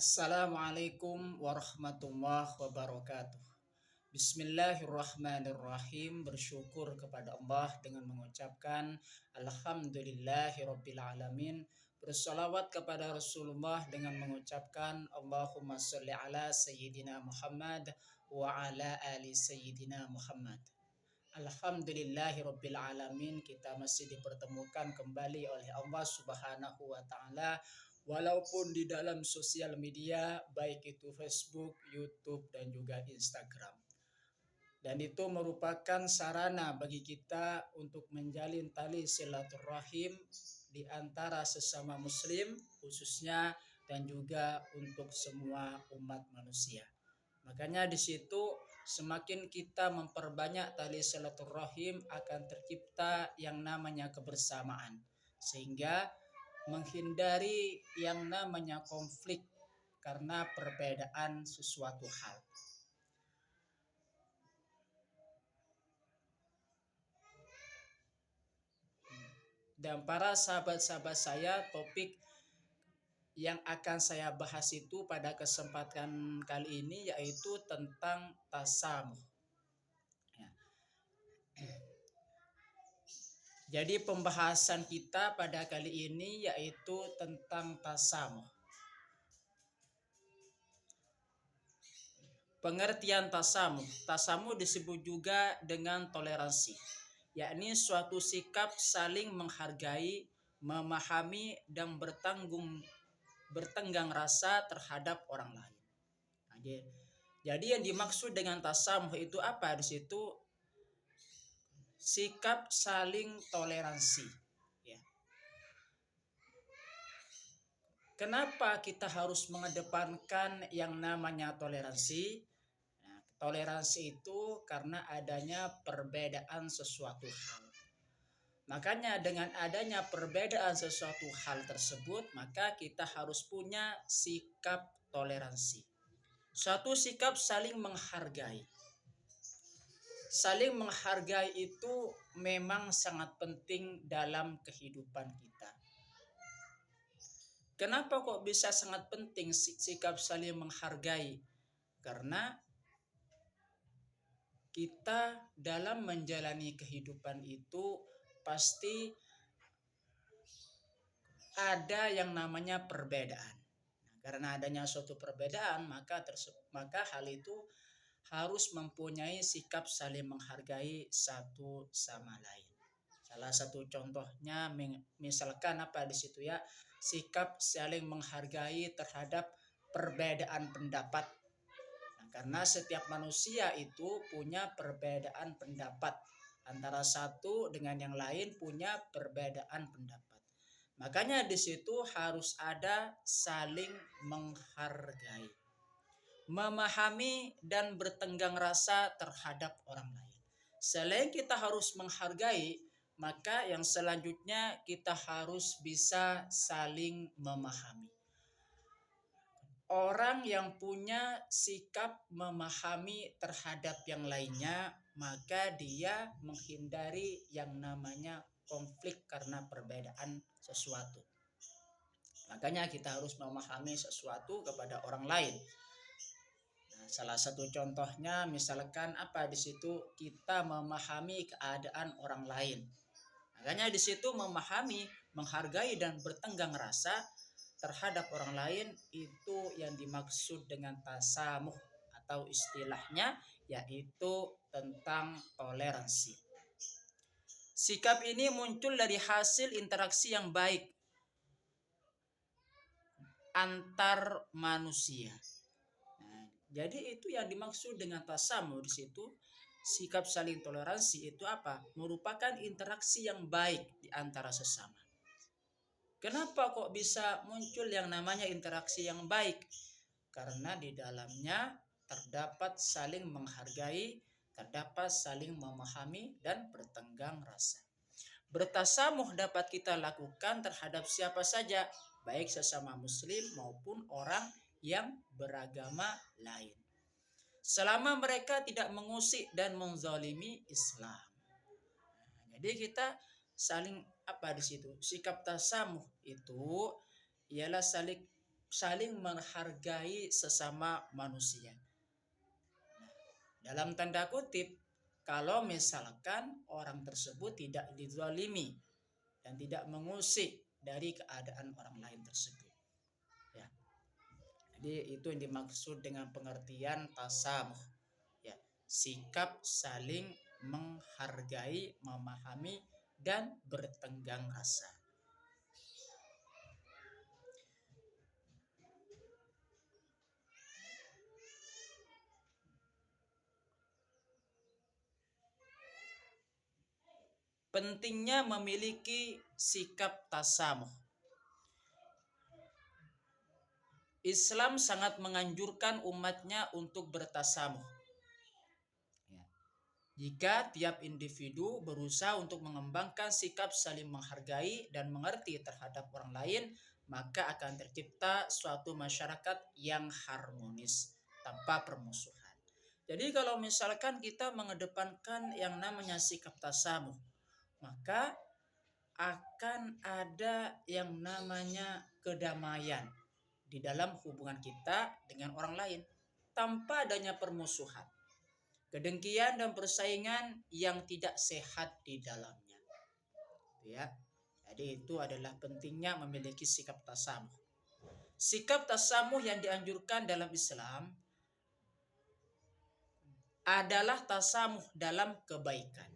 Assalamualaikum warahmatullahi wabarakatuh. Bismillahirrahmanirrahim. Bersyukur kepada Allah dengan mengucapkan Alhamdulillahirabbil alamin. Bersolawat kepada Rasulullah dengan mengucapkan Allahumma sholli ala Sayyidina Muhammad wa ala ali Sayyidina Muhammad. Alhamdulillahirabbil alamin, kita masih dipertemukan kembali oleh Allah Subhanahu wa taala walaupun di dalam sosial media baik itu Facebook, YouTube dan juga Instagram. Dan itu merupakan sarana bagi kita untuk menjalin tali silaturahim di antara sesama muslim khususnya dan juga untuk semua umat manusia. Makanya di situ semakin kita memperbanyak tali silaturahim akan tercipta yang namanya kebersamaan sehingga menghindari yang namanya konflik karena perbedaan sesuatu hal. Dan para sahabat-sahabat saya, topik yang akan saya bahas itu pada kesempatan kali ini yaitu tentang tasamuh. Jadi pembahasan kita pada kali ini yaitu tentang tasamuh. Pengertian tasamuh. Tasamuh disebut juga dengan toleransi, yakni suatu sikap saling menghargai, memahami dan bertenggang rasa terhadap orang lain. Jadi yang dimaksud dengan tasamuh itu apa? Di situ sikap saling toleransi. Kenapa kita harus mengedepankan yang namanya toleransi? Toleransi itu karena adanya perbedaan sesuatu hal. Makanya dengan adanya perbedaan sesuatu hal tersebut, maka kita harus punya sikap toleransi. Suatu sikap saling menghargai. Saling menghargai itu memang sangat penting dalam kehidupan kita. Kenapa kok bisa sangat penting sikap saling menghargai? Karena kita dalam menjalani kehidupan itu pasti ada yang namanya perbedaan. Karena adanya suatu perbedaan, maka hal itu harus mempunyai sikap saling menghargai satu sama lain. Salah satu contohnya misalkan apa di situ ya, sikap saling menghargai terhadap perbedaan pendapat. Karena setiap manusia itu punya perbedaan pendapat. Antara satu dengan yang lain punya perbedaan pendapat. Makanya di situ harus ada saling menghargai, memahami dan bertenggang rasa terhadap orang lain. Selain kita harus menghargai, maka yang selanjutnya kita harus bisa saling memahami. Orang yang punya sikap memahami terhadap yang lainnya, maka dia menghindari yang namanya konflik karena perbedaan sesuatu. Makanya kita harus memahami sesuatu kepada orang lain. Salah satu contohnya misalkan apa di situ kita memahami keadaan orang lain. Makanya di situ memahami, menghargai dan bertenggang rasa terhadap orang lain itu yang dimaksud dengan tasamuh atau istilahnya yaitu tentang toleransi. Sikap ini muncul dari hasil interaksi yang baik antar manusia. Jadi itu yang dimaksud dengan tasamuh di situ. Sikap saling toleransi itu apa? Merupakan interaksi yang baik di antara sesama. Kenapa kok bisa muncul yang namanya interaksi yang baik? Karena di dalamnya terdapat saling menghargai, terdapat saling memahami dan bertenggang rasa. Bertasamuh dapat kita lakukan terhadap siapa saja, baik sesama muslim maupun orang yang beragama lain, selama mereka tidak mengusik dan menzalimi Islam. Jadi kita saling apa di situ? Sikap tasamuh itu ialah saling menghargai sesama manusia. Dalam tanda kutip, kalau misalkan orang tersebut tidak dizalimi dan tidak mengusik dari keadaan orang lain tersebut. Ya. Jadi itu yang dimaksud dengan pengertian tasamuh. Ya, sikap saling menghargai, memahami dan bertenggang rasa. Pentingnya memiliki sikap tasamuh. Islam sangat menganjurkan umatnya untuk bertasamuh. Ya. Jika tiap individu berusaha untuk mengembangkan sikap saling menghargai dan mengerti terhadap orang lain, maka akan tercipta suatu masyarakat yang harmonis tanpa permusuhan. Jadi kalau misalkan kita mengedepankan yang namanya sikap tasamuh, maka akan ada yang namanya kedamaian di dalam hubungan kita dengan orang lain tanpa adanya permusuhan, kedengkian dan persaingan yang tidak sehat di dalamnya. Ya. Jadi itu adalah pentingnya memiliki sikap tasamuh. Sikap tasamuh yang dianjurkan dalam Islam adalah tasamuh dalam kebaikan.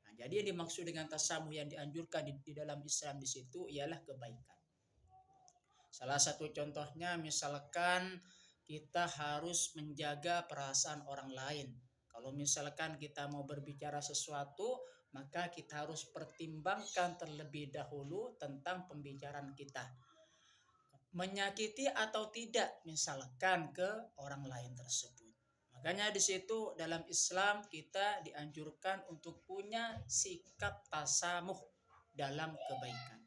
Nah, jadi yang dimaksud dengan tasamuh yang dianjurkan di dalam Islam di situ ialah kebaikan. Salah satu contohnya misalkan kita harus menjaga perasaan orang lain. Kalau misalkan kita mau berbicara sesuatu, maka kita harus pertimbangkan terlebih dahulu tentang pembicaraan kita. Menyakiti atau tidak misalkan ke orang lain tersebut. Makanya di situ dalam Islam kita dianjurkan untuk punya sikap tasamuh dalam kebaikan.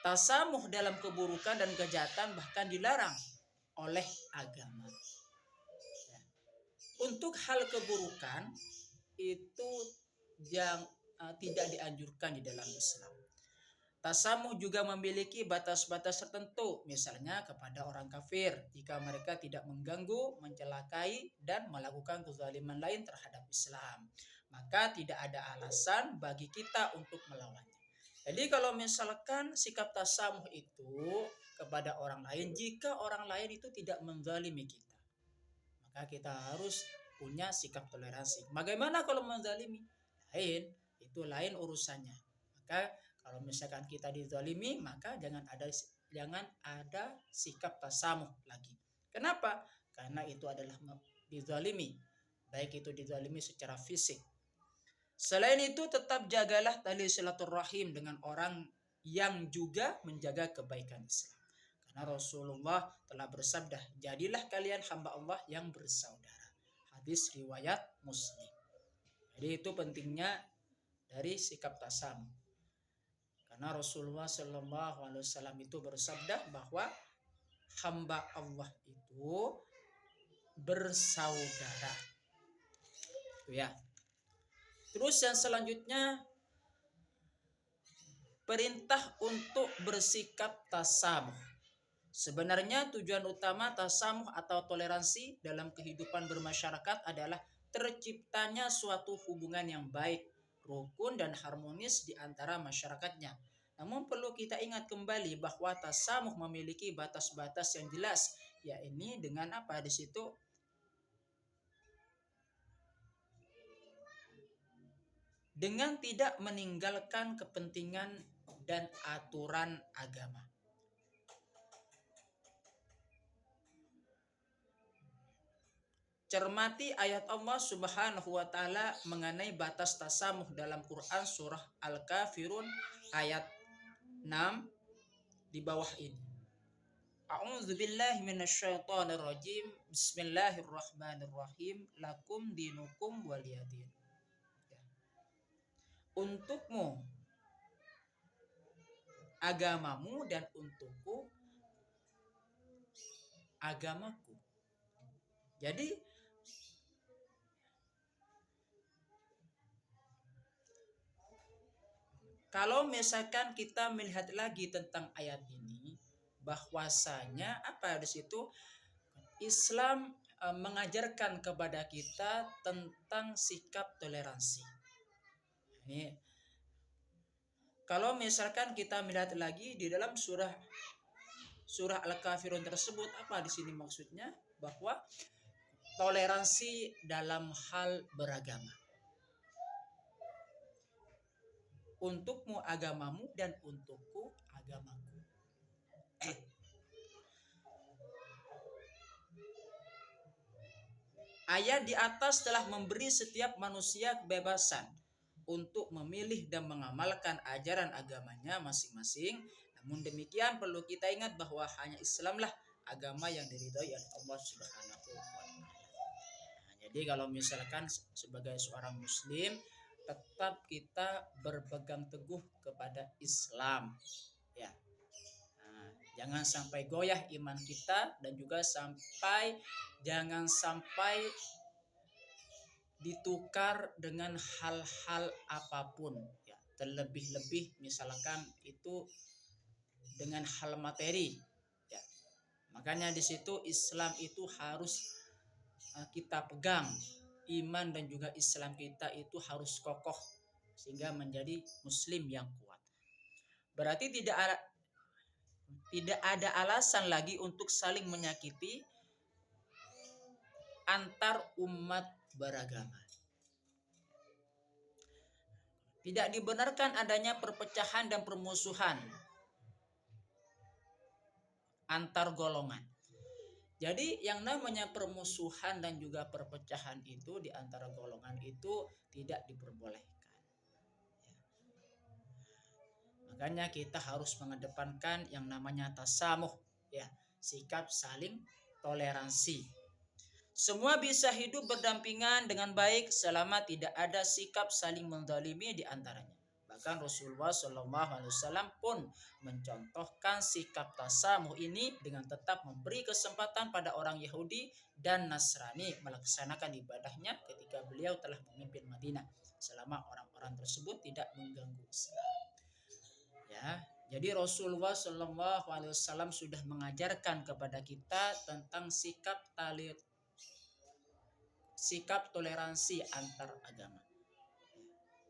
Tasamuh dalam keburukan dan kejahatan bahkan dilarang oleh agama. Ya. Untuk hal keburukan itu yang tidak dianjurkan di dalam Islam. Tasamuh juga memiliki batas-batas tertentu, misalnya kepada orang kafir jika mereka tidak mengganggu, mencelakai, dan melakukan kezaliman lain terhadap Islam. Maka tidak ada alasan bagi kita untuk melawannya. Jadi kalau misalkan sikap tasamuh itu kepada orang lain, jika orang lain itu tidak menzalimi kita, maka kita harus punya sikap toleransi. Bagaimana kalau menzalimi? Lain, itu lain urusannya. Maka kalau misalkan kita dizalimi, maka jangan ada sikap tasamuh lagi. Kenapa? Karena itu adalah dizalimi, baik itu dizalimi secara fisik. Selain itu tetap jagalah tali silaturahim dengan orang yang juga menjaga kebaikan Islam. Karena Rasulullah telah bersabda, jadilah kalian hamba Allah yang bersaudara. Hadis riwayat Muslim. Jadi itu pentingnya dari sikap tasamuh. Karena Rasulullah Shallallahu Alaihi Wasallam itu bersabda bahwa hamba Allah itu bersaudara. Itu ya. Terus yang selanjutnya perintah untuk bersikap tasamuh. Sebenarnya tujuan utama tasamuh atau toleransi dalam kehidupan bermasyarakat adalah terciptanya suatu hubungan yang baik, rukun dan harmonis di antara masyarakatnya. Namun perlu kita ingat kembali bahwa tasamuh memiliki batas-batas yang jelas, yakni dengan apa di situ? Dengan tidak meninggalkan kepentingan dan aturan agama. Cermati ayat Allah Subhanahu wa taala mengenai batas tasamuh dalam Quran surah Al-Kafirun ayat 6 di bawah ini. A'udzubillahi minasyaitonirrajim. Bismillahirrahmanirrahim. Lakum dinukum waliyadin. Untukmu agamamu dan untukku agamaku. Jadi kalau misalkan kita melihat lagi tentang ayat ini, bahwasanya apa di situ Islam mengajarkan kepada kita tentang sikap toleransi. Ini kalau misalkan kita melihat lagi di dalam surah Al-Kafirun tersebut, apa di sini maksudnya? Bahwa toleransi dalam hal beragama. Untukmu agamamu dan untukku agamaku. Ayat di atas telah memberi setiap manusia kebebasan untuk memilih dan mengamalkan ajaran agamanya masing-masing. Namun demikian perlu kita ingat bahwa hanya Islamlah agama yang diridhoi oleh Allah Subhanahu wa taala. Jadi kalau misalkan sebagai seorang muslim tetap kita berpegang teguh kepada Islam, ya. Jangan sampai goyah iman kita dan juga jangan sampai ditukar dengan hal-hal apapun, ya. Terlebih-lebih misalkan itu dengan hal materi, ya. Makanya di situ Islam itu harus kita pegang, iman dan juga Islam kita itu harus kokoh sehingga menjadi muslim yang kuat. Berarti tidak ada alasan lagi untuk saling menyakiti antar umat beragama. Tidak dibenarkan adanya perpecahan dan permusuhan antar golongan. Jadi yang namanya permusuhan dan juga perpecahan itu di antara golongan itu tidak diperbolehkan. Makanya kita harus mengedepankan yang namanya tasamuh, ya, sikap saling toleransi. Semua bisa hidup berdampingan dengan baik selama tidak ada sikap saling menzalimi di antaranya. Bahkan Rasulullah SAW pun mencontohkan sikap tasamuh ini dengan tetap memberi kesempatan pada orang Yahudi dan Nasrani melaksanakan ibadahnya ketika beliau telah memimpin Madinah selama orang-orang tersebut tidak mengganggu Islam. Ya, jadi Rasulullah SAW sudah mengajarkan kepada kita tentang sikap toleransi antar agama.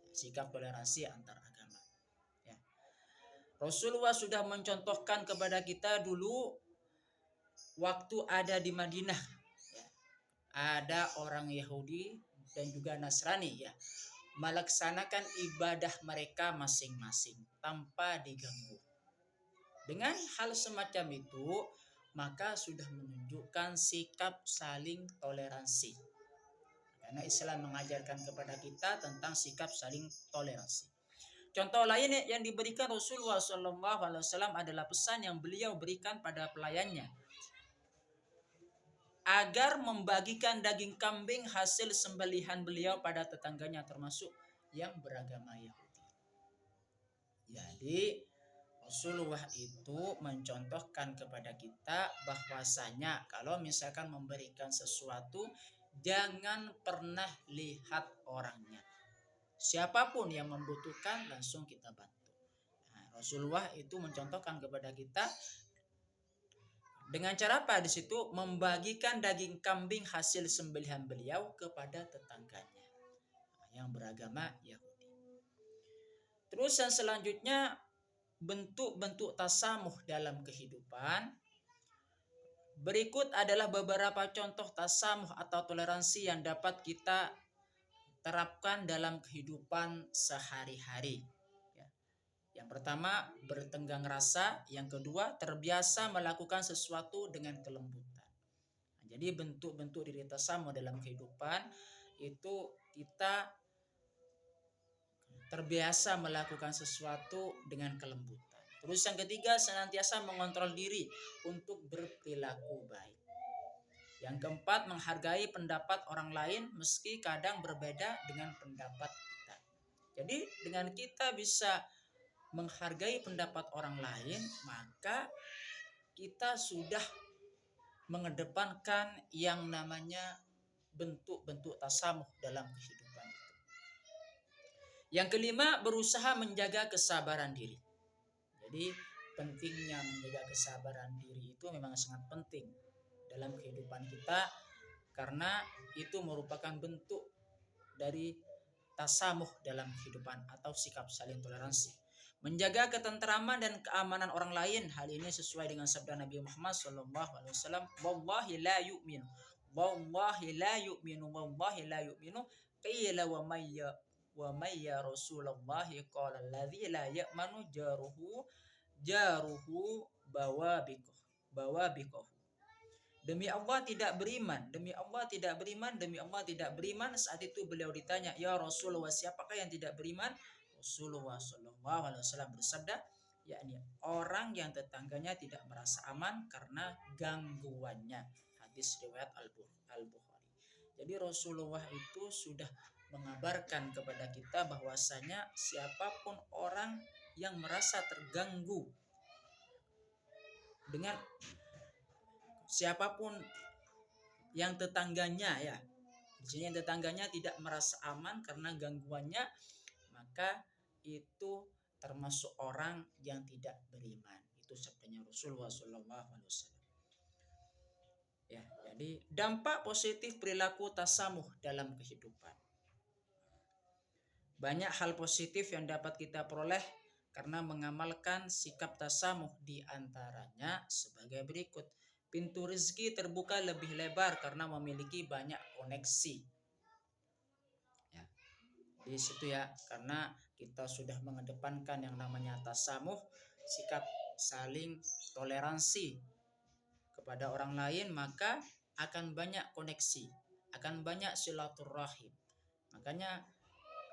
Sikap toleransi antar agama. Ya. Rasulullah sudah mencontohkan kepada kita dulu waktu ada di Madinah. Ya. Ada orang Yahudi dan juga Nasrani, ya, melaksanakan ibadah mereka masing-masing tanpa diganggu. Dengan hal semacam itu, maka sudah menunjukkan sikap saling toleransi. Karena Islam mengajarkan kepada kita tentang sikap saling toleransi. Contoh lain yang diberikan Rasulullah SAW adalah pesan yang beliau berikan pada pelayannya agar membagikan daging kambing hasil sembelihan beliau pada tetangganya termasuk yang beragama Yahudi. Jadi Rasulullah itu mencontohkan kepada kita bahwasanya kalau misalkan memberikan sesuatu, jangan pernah lihat orangnya. Siapapun yang membutuhkan langsung kita bantu. Nah, Rasulullah itu mencontohkan kepada kita dengan cara apa di situ? Membagikan daging kambing hasil sembelihan beliau kepada tetangganya yang beragama Yahudi. Terus yang selanjutnya bentuk-bentuk tasamuh dalam kehidupan. Berikut adalah beberapa contoh tasamuh atau toleransi yang dapat kita terapkan dalam kehidupan sehari-hari. Yang pertama, bertenggang rasa. Yang kedua, terbiasa melakukan sesuatu dengan kelembutan. Jadi bentuk-bentuk diri tasamuh dalam kehidupan itu kita terbiasa melakukan sesuatu dengan kelembutan. Terus yang ketiga, senantiasa mengontrol diri untuk berperilaku baik. Yang keempat, menghargai pendapat orang lain meski kadang berbeda dengan pendapat kita. Jadi dengan kita bisa menghargai pendapat orang lain, maka kita sudah mengedepankan yang namanya bentuk-bentuk tasamuh dalam kehidupan itu. Yang kelima, berusaha menjaga kesabaran diri. Jadi pentingnya menjaga kesabaran diri itu memang sangat penting dalam kehidupan kita, karena itu merupakan bentuk dari tasamuh dalam kehidupan atau sikap saling toleransi. Menjaga ketentraman dan keamanan orang lain, hal ini sesuai dengan sabda Nabi Muhammad SAW. Wallahi la yu'minu, wallahi la yu'minu, wallahi la yu'minu. Qila wa mayya Rasulullah, qala alladhi la ya'manu jaruhu bawabikoh. Demi Allah tidak beriman, demi Allah tidak beriman, demi Allah tidak beriman. Saat itu beliau ditanya, ya Rasulullah, siapakah yang tidak beriman? Rasulullah SAW bersabda, yakni orang yang tetangganya tidak merasa aman karena gangguannya. Hadis riwayat Al-Bukhari. Jadi Rasulullah itu sudah mengabarkan kepada kita bahwasanya siapapun orang yang merasa terganggu dengan siapapun yang tetangganya, ya, di sini yang tetangganya tidak merasa aman karena gangguannya, maka itu termasuk orang yang tidak beriman. Itu sabdanya Rasulullah SAW. Ya, jadi dampak positif perilaku tasamuh dalam kehidupan. Banyak hal positif yang dapat kita peroleh karena mengamalkan sikap tasamuh, di antaranya sebagai berikut. Pintu rezeki terbuka lebih lebar karena memiliki banyak koneksi. Ya, di situ ya, karena kita sudah mengedepankan yang namanya tasamuh, sikap saling toleransi kepada orang lain, maka akan banyak koneksi, akan banyak silaturahim. Makanya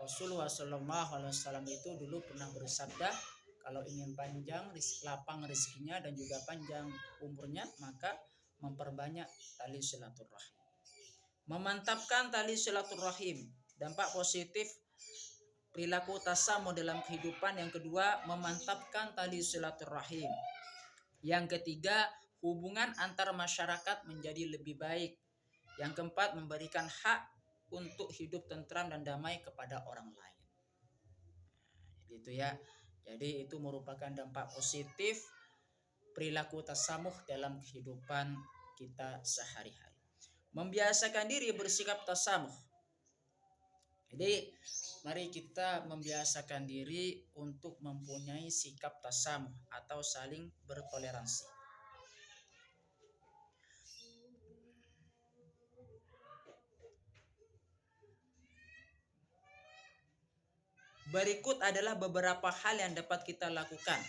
Rasulullah SAW itu dulu pernah bersabda, kalau ingin panjang, lapang rezekinya dan juga panjang umurnya, maka memperbanyak tali silaturahim. Memantapkan tali silaturahim. Dampak positif perilaku tasamuh dalam kehidupan. Yang kedua, memantapkan tali silaturahim. Yang ketiga, hubungan antar masyarakat menjadi lebih baik. Yang keempat, memberikan hak untuk hidup tentram dan damai kepada orang lain. Itu ya. Jadi itu merupakan dampak positif perilaku tasamuh dalam kehidupan kita sehari-hari. Membiasakan diri bersikap tasamuh. Jadi mari kita membiasakan diri untuk mempunyai sikap tasamuh atau saling bertoleransi. Berikut adalah beberapa hal yang dapat kita lakukan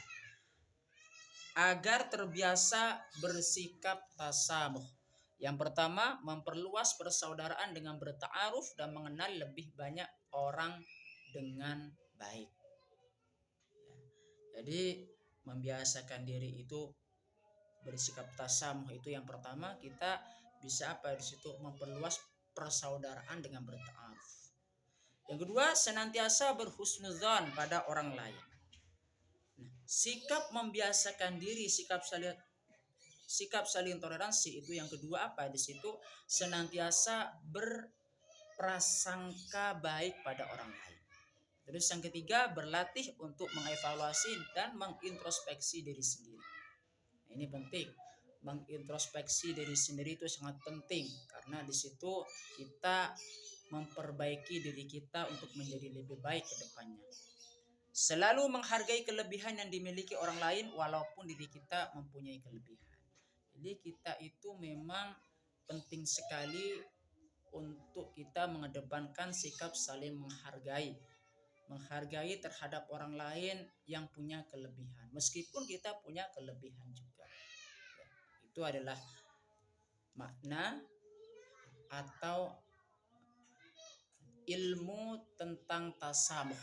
agar terbiasa bersikap tasamuh. Yang pertama, memperluas persaudaraan dengan berta'aruf dan mengenal lebih banyak orang dengan baik. Jadi membiasakan diri itu bersikap tasamuh itu yang pertama, kita bisa di situ memperluas persaudaraan dengan berta'aruf. Yang kedua, senantiasa berhusnuzan pada orang lain. Nah, sikap membiasakan diri, sikap saling toleransi itu yang kedua di situ, senantiasa berprasangka baik pada orang lain. Terus yang ketiga, berlatih untuk mengevaluasi dan mengintrospeksi diri sendiri. Nah, ini penting. Mengintrospeksi diri sendiri itu sangat penting karena di situ kita memperbaiki diri kita untuk menjadi lebih baik ke depannya. Selalu menghargai kelebihan yang dimiliki orang lain walaupun diri kita mempunyai kelebihan. Jadi kita itu memang penting sekali untuk kita mengedepankan sikap saling menghargai. Menghargai terhadap orang lain yang punya kelebihan. Meskipun kita punya kelebihan juga. Itu adalah makna atau ilmu tentang tasamuh,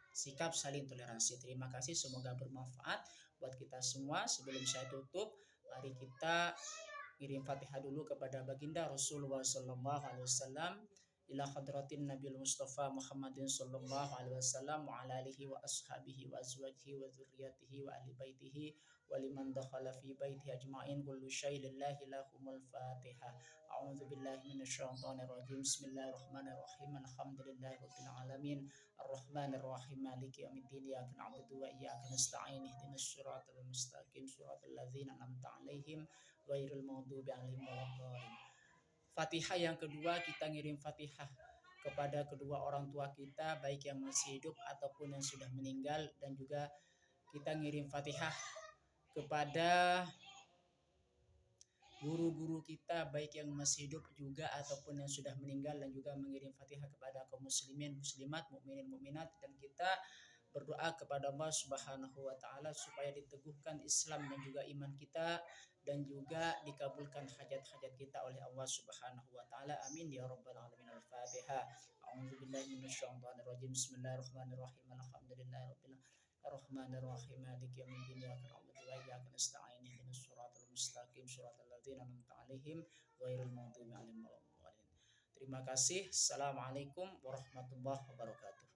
sikap saling toleransi. Terima kasih, semoga bermanfaat buat kita semua. Sebelum saya tutup, mari kita kirim Fatihah dulu kepada baginda Rasulullah SAW ila hadratin Nabil Mustafa Muhammadin sallallahu alaihi wasallam wa ala alihi wa ashabihi wa azwajihi wa dzurriyyatihi wa ahli baitihi wa liman dakhala fi baitihi ajma'in kullu syai'in lillahi lahumul fatihah. A'udzu billahi minasyaitonir rajim. Bismillahirrahmanirrahim. Alhamdulillahi rabbil alamin. Arrahmanir rahim. Maliki yaumiddin. Iyyaka na'budu wa iyyaka nasta'in. Ihdinas siratal mustaqim. Siratal ladzina an'amta 'alaihim ghairil maghdubi 'alaihim waladdallin. Fatihah yang kedua, kita ngirim Fatihah kepada kedua orang tua kita, baik yang masih hidup ataupun yang sudah meninggal, dan juga kita ngirim Fatihah kepada guru-guru kita, baik yang masih hidup juga ataupun yang sudah meninggal, dan juga mengirim Fatihah kepada kaum muslimin, muslimat, mukminin, mukminat, dan kita berdoa kepada Allah Subhanahu wa taala supaya diteguhkan Islam dan juga iman kita, dan juga dikabulkan hajat-hajat kita oleh Allah Subhanahu wa taala. Amin ya rabbal alamin. Al-Fatihah. A'udzu billahi minasyaitonir rajim. Bismillahirrahmanirrahim. Alhamdulillahirabbil Ar-Rahmanir-Rahim. Maliki yaumiddin. Iyyaka na'budu wa iyyaka nasta'in. Ihdinas siratal mustaqim. Siratal ladzina an'amta 'alaihim ghairil maghdubi 'alaihim waladdallin. Terima kasih. Assalamualaikum warahmatullahi wabarakatuh.